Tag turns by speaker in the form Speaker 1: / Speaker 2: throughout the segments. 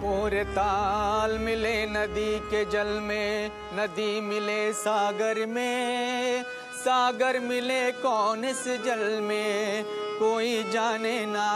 Speaker 1: और ताल मिले नदी के जल में, नदी मिले सागर में, सागर मिले कौन इस जल में कोई जाने ना।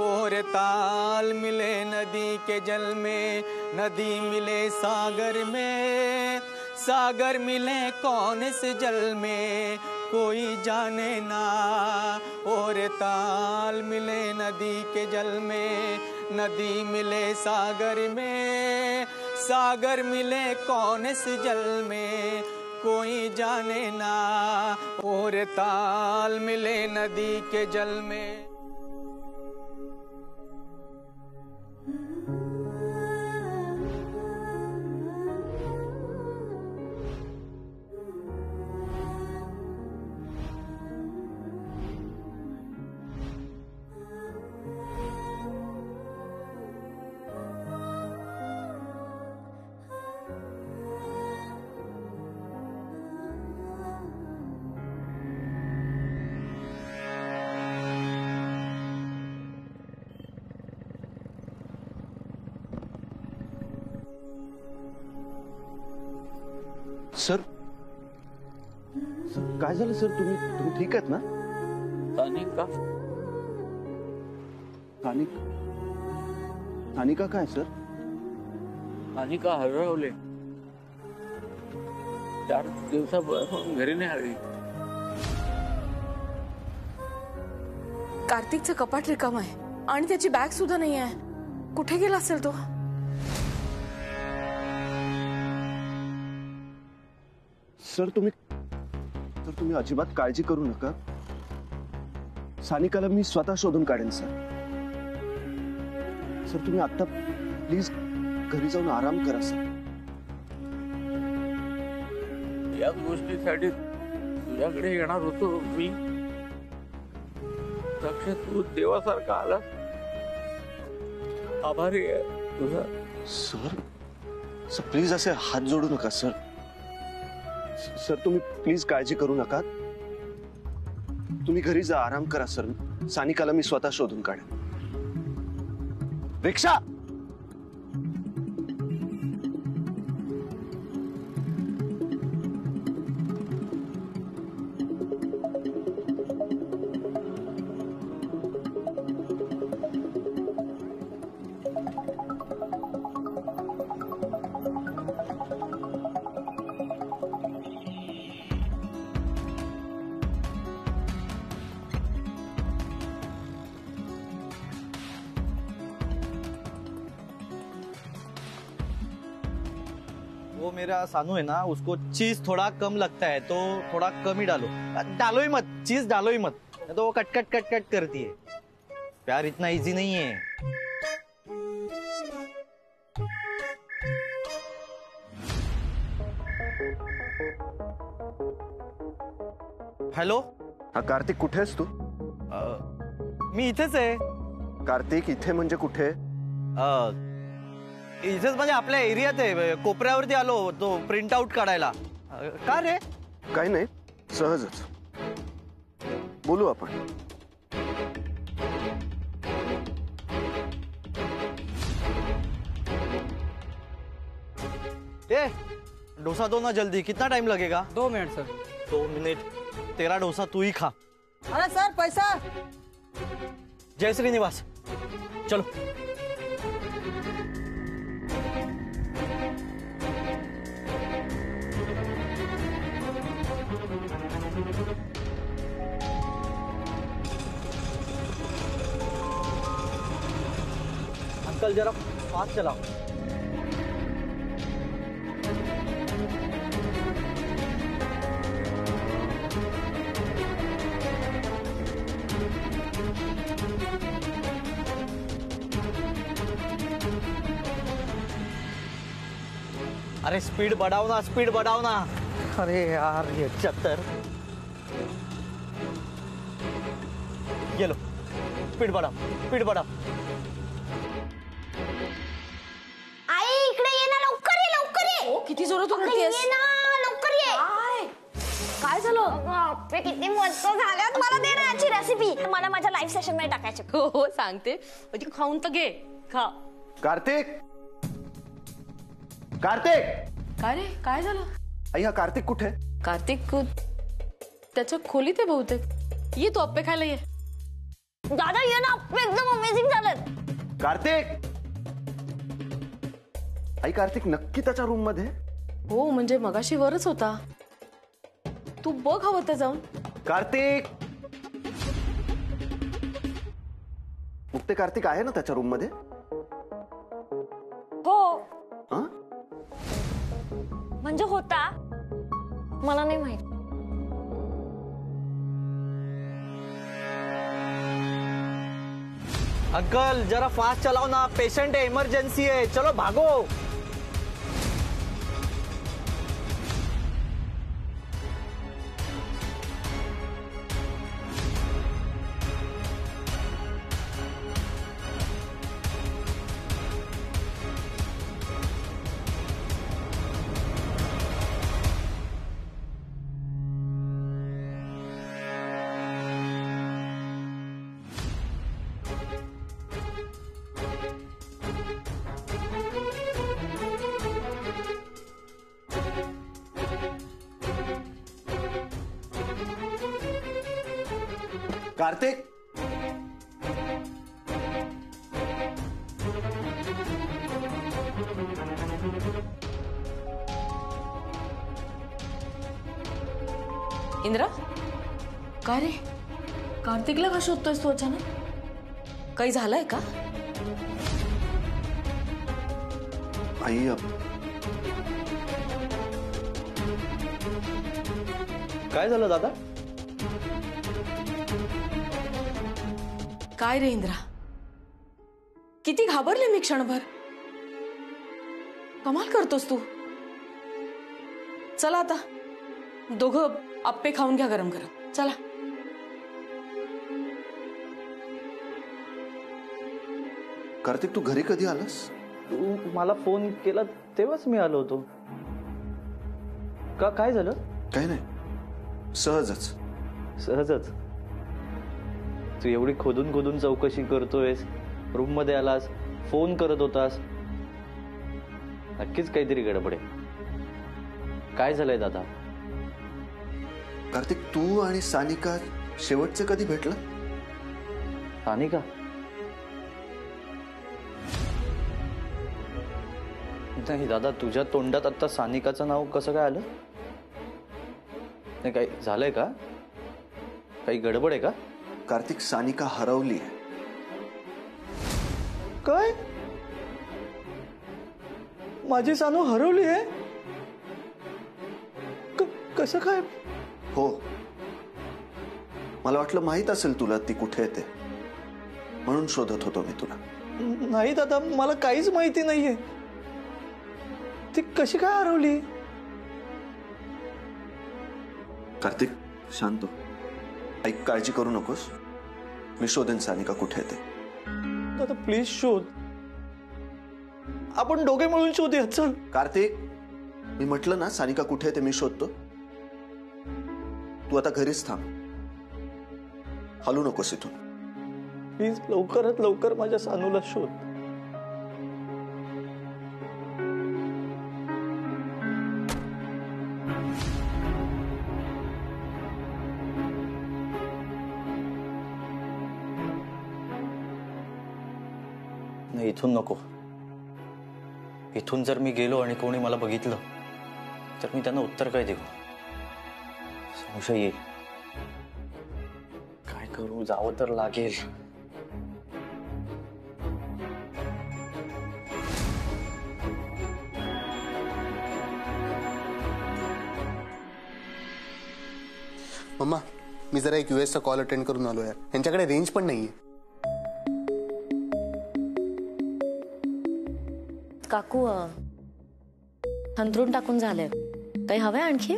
Speaker 1: और ताल मिले नदी के जल में, नदी मिले सागर में, सागर मिले कौन इस जल में कोई जाने ना। और ताल मिले नदी के जल में, नदी मिले सागर में, सागर मिले कौन इस जल में कोई जाने ना। और ताल मिले नदी के जल में।
Speaker 2: सर, काय झालं सर? तुम्ही ठीक आहेत ना?
Speaker 3: तानिका
Speaker 2: तानिका काय सर?
Speaker 3: तानिका हरवले, 4 दिवसापासून घरी नाही आली.
Speaker 4: कार्तिकचं कपाट रिकाम आहे आणि त्याची बॅग सुद्धा नाही आहे. कुठे गेला असेल तो?
Speaker 2: सर तुम्ही अजिबात काळजी करू नका. सानिकाला मी स्वतः शोधून काढेन सर. सर तुम्ही आता प्लीज घरी जाऊन आराम करा सर.
Speaker 3: या गोष्टीसाठी तुझ्याकडे येणार होतो मी. दक्ष, तू देवासारखा आला. आभारी आहे तुझा.
Speaker 2: सर प्लीज असे हात जोडू नका सर. सर तुम्ही प्लीज काळजी करू नका. तुम्ही घरी जा, आराम करा सर. सानिकाला मी स्वतः शोधून काढेन. रिक्षा
Speaker 5: वो मेरा सानू है ना, उसको चीज थोड़ा कम लगता है तो थोड़ा कम ही डालो. डालो ही मत, चीज डालो ही मत, तो वो कट कट कट कट करती है. प्यार इतना इजी नहीं है. हॅलो,
Speaker 2: हा कार्तिक, कुठे आहेस तू?
Speaker 5: मी इथेच आहे.
Speaker 2: कार्तिक, इथे म्हणजे कुठे?
Speaker 5: इथेच म्हणजे आपल्या एरियात आहे. कोपऱ्यावरती आलो तो प्रिंट आउट काढायला. का रे?
Speaker 2: काही नाही, सहजच बोलू आपण.
Speaker 5: ए, डोसा दो ना जल्दी. कितना टाइम लगेगा?
Speaker 1: 2 मिनट सर.
Speaker 5: 2 मिनट. तेरा डोसा तू ही खा.
Speaker 1: अरे सर, पैसा.
Speaker 5: जय श्रीनिवास, चलो. अंकल जरा फास्ट चलाओ. अरे स्पीड बढ़ाओ ना, स्पीड बढ़ाओ ना. अरे यार, ये 76. ये लो, स्पीड बढ़ाओ, स्पीड बढ़ाओ.
Speaker 6: आई, इकडे ये ना, लवकर ये, लवकर ये.
Speaker 4: ओ, किती जोरात
Speaker 6: अगं,
Speaker 4: ओरडतेस?
Speaker 6: ये ना, लवकर ये.
Speaker 4: काय झालं?
Speaker 6: बापरे, किती मस्त झाल्यात. मला दे ना याची रेसिपी. मला माझ्या लाईव्ह सेशन मध्ये टाकायची.
Speaker 7: हो सांगते. म्हणजे खाऊन तर घे. खा.
Speaker 2: कार्तिक, कार्तिक,
Speaker 4: काय रे, काय झालं?
Speaker 2: आई हा कार्तिक कुठे?
Speaker 4: कार्तिक त्याच्या खोलीत आहे बहुतेक. ये तू अप्पे खायला ये.
Speaker 6: दादा ये ना, अप्पे एकदम अमेझिंग झालेत.
Speaker 2: कार्तिक, आई कार्तिक नक्की त्याच्या रूम मध्ये?
Speaker 4: हो, म्हणजे मगाशी वरच होता. तू बघ हवं तर जाऊन.
Speaker 2: कार्तिक, मग ते कार्तिक आहे ना त्याच्या रूम मध्ये?
Speaker 6: हो,
Speaker 2: हं?
Speaker 6: म्हणजे होता, मला नाही माहित.
Speaker 5: अंकल जरा फास्ट चलाओ ना, पेशेंट है, इमरजेंसी है, चलो भागो.
Speaker 2: कार्तिक,
Speaker 4: इंद्रा, काय रे, कार्तिकला का शोधतोयस तू अचानक? काही झालंय का?
Speaker 2: आई
Speaker 5: काय झालं दादा?
Speaker 4: काय रे इंद्रा, किती घाबरले मी क्षणभर. कमाल करतोस तू. चला आता दोघं अप्पे खाऊन घ्या गरम गरम. चला.
Speaker 2: कार्तिक, तू घरी कधी आलास?
Speaker 5: तू मला फोन केला तेव्हाच मी आलो होतो. का काय झालं?
Speaker 2: काही नाही, सहजच.
Speaker 5: सहजच. तू एवढी खोदून खोदून चौकशी करतोयस, रूम मध्ये आलास, फोन करत होतास, नक्कीच काहीतरी गडबड आहे. काय झालंय दादा?
Speaker 2: कार्तिक, तू आणि सानिका शेवटचे कधी भेटला?
Speaker 5: सानिका? नाही दादा, तुझ्या तोंडात आता सानिकाचं नाव कसं काय आलं? नाही, काही झालंय का? काही गडबड आहे का?
Speaker 2: कार्तिक, सानिका हरवली आहे.
Speaker 5: काय? माझी सानू हरवली आहे? कसं काय?
Speaker 2: हो, मला वाटलं माहित असेल तुला ती कुठे येते, म्हणून शोधत होतो मी तुला.
Speaker 5: नाही दादा, मला काहीच माहिती नाहीये. ती कशी काय हरवली?
Speaker 2: कार्तिक, शांत हो. ऐक, काळजी करू नकोस, मी शोधेन सानिका कुठे येते.
Speaker 5: दादा प्लीज शोध. आपण दोघे मिळून शोधूया, चल.
Speaker 2: कार्तिक, मी म्हटलं ना सानिका कुठे येते मी शोधतो. तू आता घरीच थांब, हलू नकोस इथून.
Speaker 5: प्लीज लवकरात लवकर माझ्या सानूला शोध. नाही, इथून नको. इथून जर मी गेलो आणि कोणी मला बघितलं तर मी त्यांना उत्तर काय देऊ? संशय येईल. काय करू? जावं तर लागेल.
Speaker 7: मम्मा, मी जरा एक यूएसचा कॉल अटेंड करून आलो यार. यांच्याकडे रेंज पण नाहीये.
Speaker 8: काकू, अंथरूण टाकून झालंय. काही हवंय आणखी?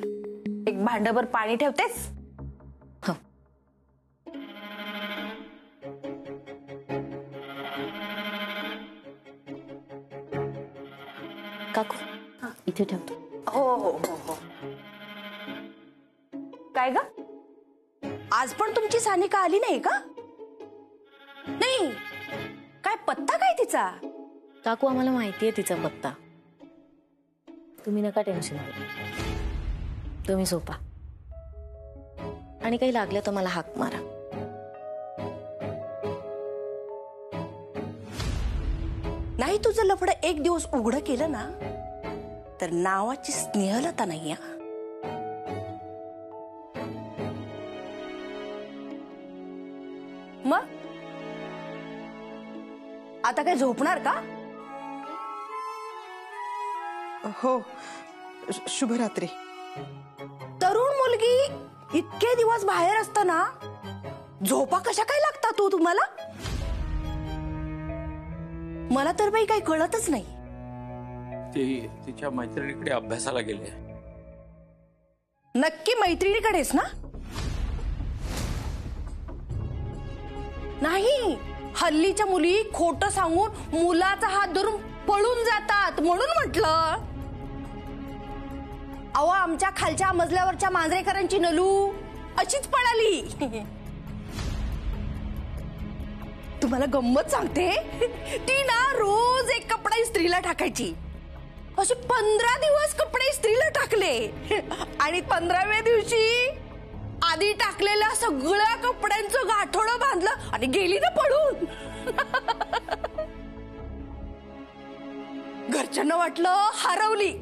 Speaker 6: एक भांडभर पाणी ठेवतेस?
Speaker 8: काकू, इथे ठेवतो.
Speaker 6: हो हो हो हो. काय ग, आज पण तुमची सानिका आली नाही का? नाही, काय पत्ता काय तिचा?
Speaker 8: काकू आम्हाला माहितीये तिचा पत्ता. तुम्ही नका टेन्शन घेऊ. तुम्ही झोपा आणि काही लागलं तर मला हाक मारा.
Speaker 9: नाही तुझं लफडं एक दिवस उघडं केलं ना तर नावाची स्नेहलता नाही हा. मग आता काय झोपणार का?
Speaker 4: हो, शुभरात्री.
Speaker 9: तरुण मुलगी इतके दिवस बाहेर असताना झोपा कशा काय लागतात तो तुम्हाला? मला तर बाई काही कळतच नाही.
Speaker 3: ती तिच्या मैत्रिणीकडे अभ्यासाला गेले.
Speaker 9: नक्की मैत्रिणीकडेच ना? नाही, हल्लीच्या मुली खोटं सांगून मुलाचा हात धरून पळून जातात म्हणून म्हटलं. अहो आमच्या खालच्या मजल्यावरच्या मांजरेकरांची नलू अशीच पळाली. तुम्हाला गंमत सांगते, ती ना रोज एक कपडा इस्त्रीला टाकायची. असे 15 दिवस कपडे इस्त्रीला टाकले आणि 15व्या दिवशी आधी टाकलेल्या सगळ्या कपड्यांचं गाठोडं बांधलं आणि गेली ना पळून. घरच्यांना वाटलं हरवली.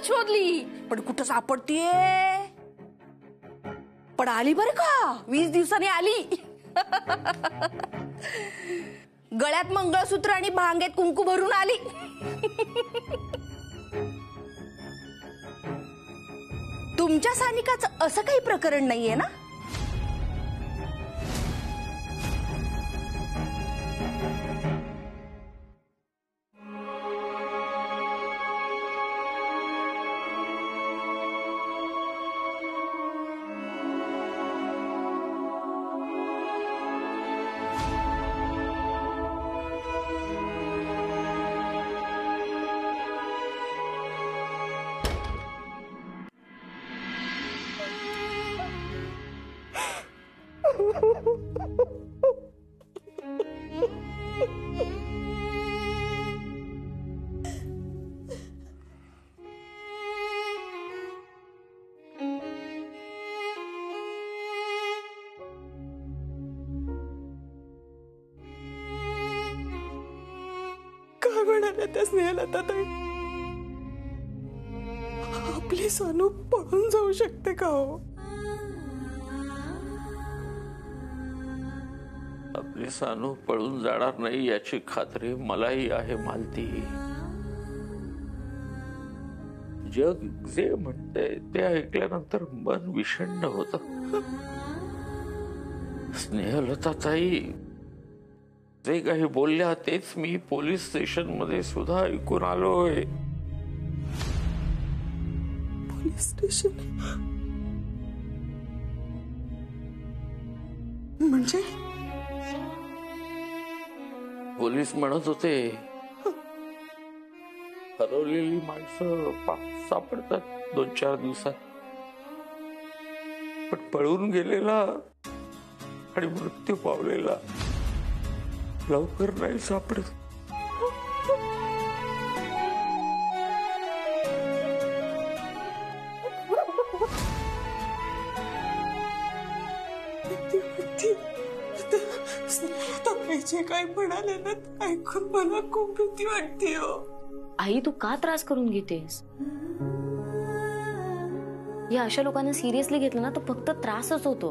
Speaker 9: शोधली पण कुठं सापडतीये. पण आली बरं का, 20 दिवसांनी आली. गळ्यात मंगळसूत्र आणि भांगेत कुंकू भरून आली. तुमच्या सानिकाचं असं काही प्रकरण नाहीये ना?
Speaker 4: काय म्हणाल्या त्या स्नेहलता ताई? आपली सानू पळून जाऊ शकते का हो?
Speaker 3: आपली सानू पळून जाणार नाही याची खात्री मलाही आहे मालती. जग जे म्हणते ते ऐकल्यानंतर मन विषण्ण होत. स्नेहलता ताई जे काही बोलल्या तेच मी पोलीस स्टेशन मध्ये सुद्धा ऐकून आलोय.
Speaker 4: पोलीस स्टेशन म्हणजे?
Speaker 3: पोलीस म्हणत होते हरवलेली माणसं सापडतात 2-4 दिवसात, पण पळून गेलेला आणि मृत्यू पावलेला लवकर नाही सापडत.
Speaker 4: जे काय म्हणाले ना ऐकून मला खूप भीती वाटते हो.
Speaker 8: आई तू का त्रास करून घेतेस? या अशा लोकांना सिरियसली घेतलं ना तर फक्त त्रासच होतो.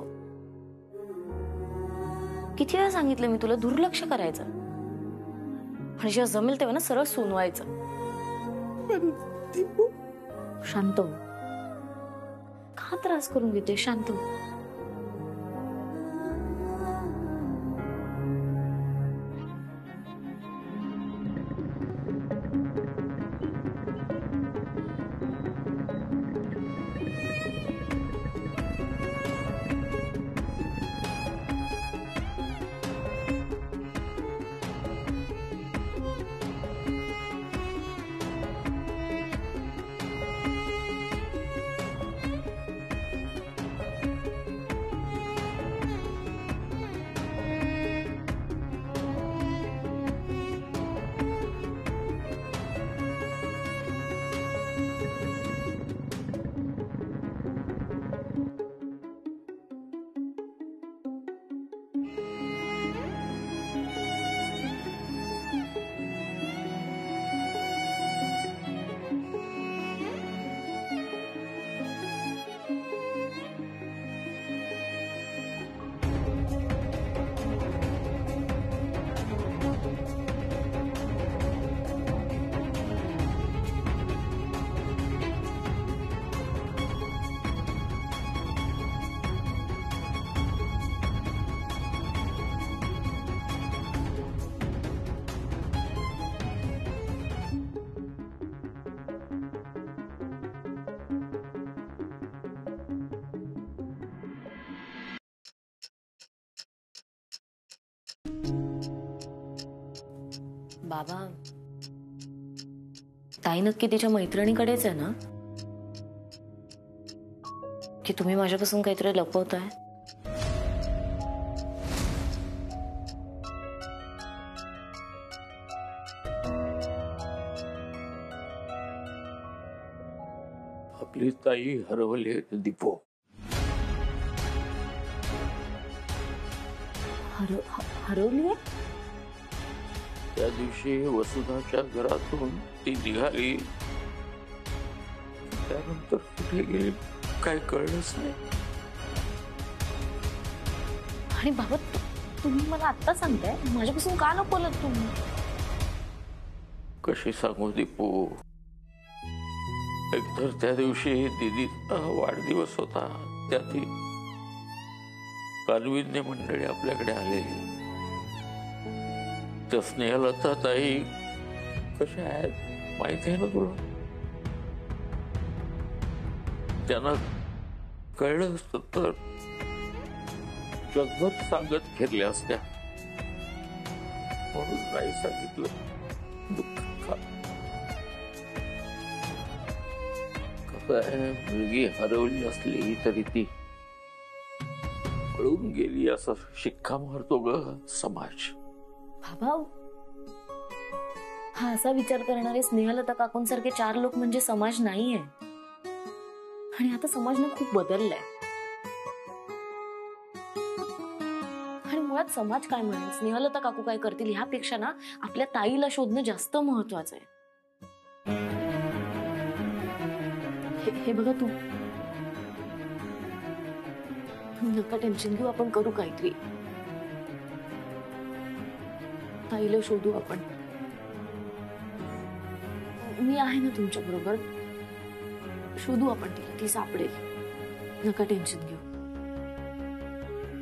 Speaker 8: किती वेळा सांगितलं मी तुला दुर्लक्ष करायचं आणि जेव्हा जमेल तेव्हा ना सरळ सुनवायचं. शांत हो. का त्रास करून घेते? शांत हो. बाबा, ताई नक्की तिच्या मैत्रिणीकडेच आहे ना, की तुम्ही माझ्यापासून काहीतरी लपवताय?
Speaker 3: आपली ताई हरवली आहे दीपो.
Speaker 8: हरवली?
Speaker 3: त्या दिवशी वसुधाच्या घरातून ती निघाली, त्यानंतर कुठे गेली काय कळलंच नाही.
Speaker 8: आणि बाबा, तुम्ही मला आत्ता सांगताय, माझ्यापासून का लपवलं तुम्ही?
Speaker 3: कशी सांगू दीपू, एकतर त्या दिवशी दीदीचा वाढदिवस होता, त्यातही कालविज्ञ मंडळी आपल्याकडे आलेली. त्या स्नेहलता ताई कशा आहेत माहिती आहे ना तुला? त्यांना कळलं असत तर जगभर सांगत फिरल्या असत्या, म्हणून नाही सांगितलं. मुलगी हरवली असली तरी ती पळून गेली असं शिक्का मारतो ग समाज.
Speaker 8: बाबा, हा असा विचार करणारे स्नेहलता काकूंसारखे 4 लोक म्हणजे समाज नाहीये. आणि आता समाज ना खूप बदललाय. आणि मुळात समाज काय म्हणेल, स्नेहलता काकू काय करतील, ह्यापेक्षा ना आपल्या ताईला शोधणं जास्त महत्वाचं आहे. हे बघा, तू नका टेन्शन घेऊ, आपण करू काहीतरी. ताईला शोधू आपण. मी आहे ना तुमच्या बरोबर. शोधू आपण तिला, ती सापडेल. नका टेन्शन घेऊ.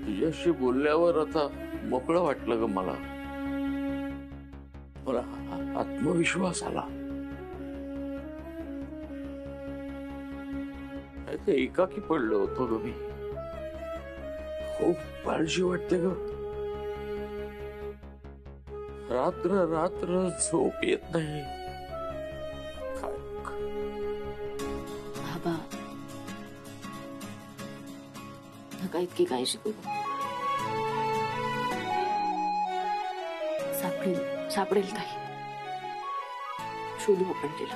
Speaker 3: तुझ्याशी बोलल्यावर आता मोकळं वाटलं ग मला. मला आत्मविश्वास आला. ते एकाकी पडलो होतो ग मी. खूप काळजी वाटते ग. रात्र रात्र झोप येत नाही.
Speaker 8: बाबा, नका इतकी काळजी करू. सापडेल ताई. शोधू आपण तिला.